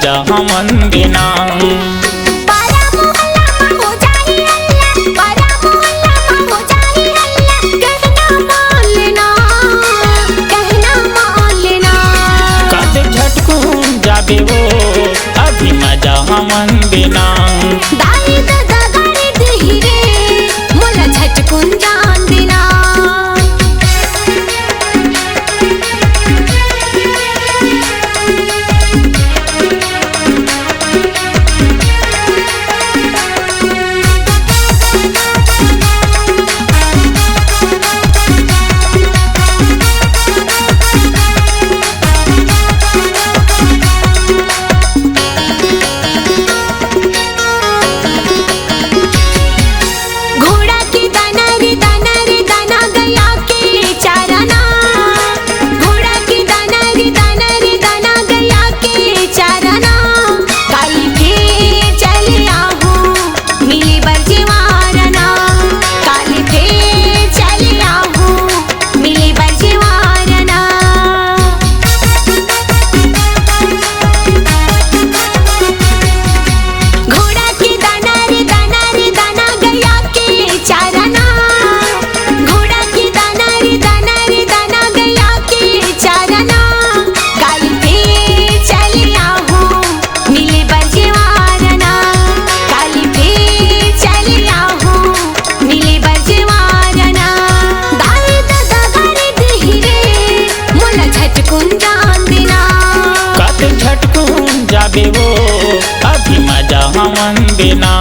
मजा हमन देना। पारा मोहल्ला में हो जाही हल्ला, पारा मोहल्ला में हो जाही हल्ला, कहना मान लेना, कहना मान लेना। काते झटकून जाबे वो अभी मजा हमन देना। दाई दादा गाड़ी दही रे मोला झटकुन जान देना। घोड़ा के दाना रे दाना रे दाना गया के चाराना, घोड़ा के दाना रे दाना रे दाना गया के चाराना। काली फिर चले आहू मिली बरजीवारना, काली फिर चले आहू मिली बरजीवारना। घोड़ा के दाना रे दाना गया के चाराना, घोड़ा के दाना रे दाना गया के चाराना। काली फिर चले आहू मिले बरजीवारना, काली फिर चले आहू मिले बरजीवारना। दाई दादा गाड़ी दही रे मोला झटकुन जान देना। काते झटकून जाबे वो अभी मजा हमन देना।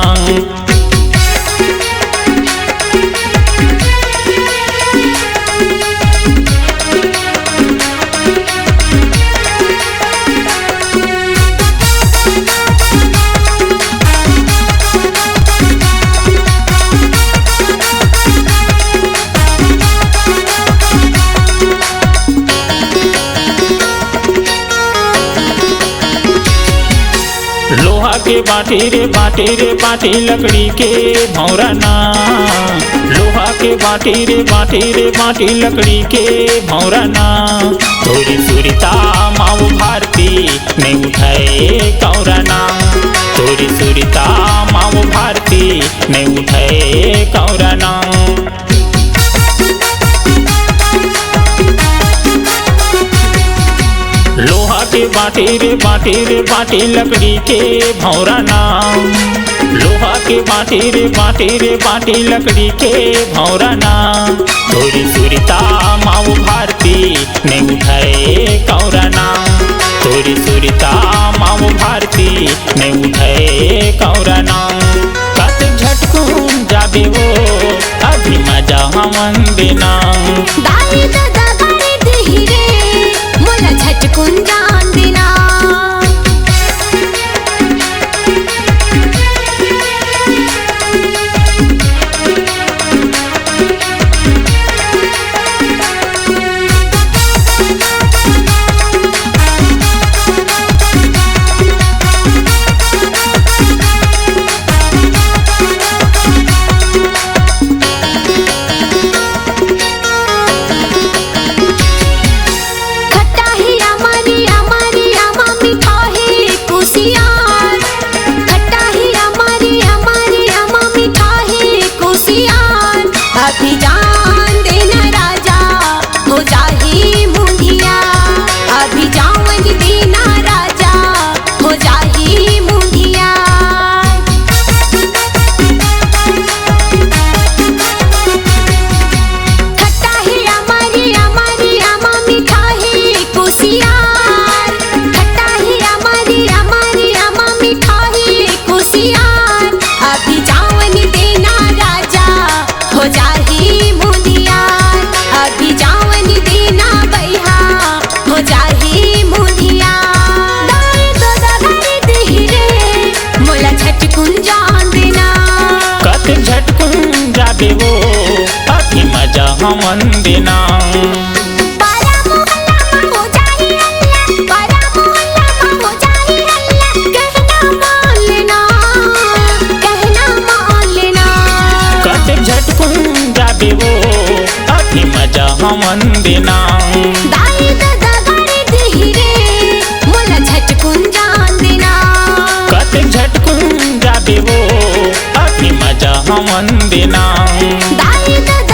लोहा के बाटी रे बाटी लकड़ी के भौराना। लोहा के बाटी रे बाटी लकड़ी के भौराना। तोरी सुरीता माऊ भारती ने उठाए कौराना, तोरी सुरीता माऊ भारती ने उठाए कौराना। लोहा के बाटी रे बाटी लकड़ी के भौराना। लोहा के बाटी रे बाटी लकड़ी के भौराना। तोरी सुरीता माऊ भारती ने उठाए कौराना, तोरी सुरीता माऊ भारती ने उठाए कौराना। काते झटकून जाबे वो अभी मजा हमन देना। दाई दादा गाड़ी दही रे मोला झटकुन जान देना। खट्टा ही हमारी हमारी आमा मीठा ही कुसियार, खट्टा ही हमारी हमारी आमा मीठा ही कुसियार। अभी जान देना राजा हो जाही मुंधिया, अभी जावन देना राजा हो जाही मुंधिया। खट्टा ही हमारी हमारी आमा मीठा ही कुसियार, खट्टा ही हमारी हमारी आमा मीठा ही कुसियार। अभी जावन देना राजा हो जाही मुंधिया, अभी जावन देना बैहा हो जाही मुंधिया। दाई दादा गाड़ी दही रे मोला झटकुन जान देना। काते झटकून जाबे वो अभी मजा हमन देना। पारा मोहल्ला में हो जाही हल्ला, पारा मोहल्ला में हो जाही हल्ला, कहना मान लेना, कहना मान लेना। काते झटकून जाबे वो अभी मजा हमन देना। दाई दादा गाड़ी दही रे मोला झटकुन जान देना। हमन देना दाई दादा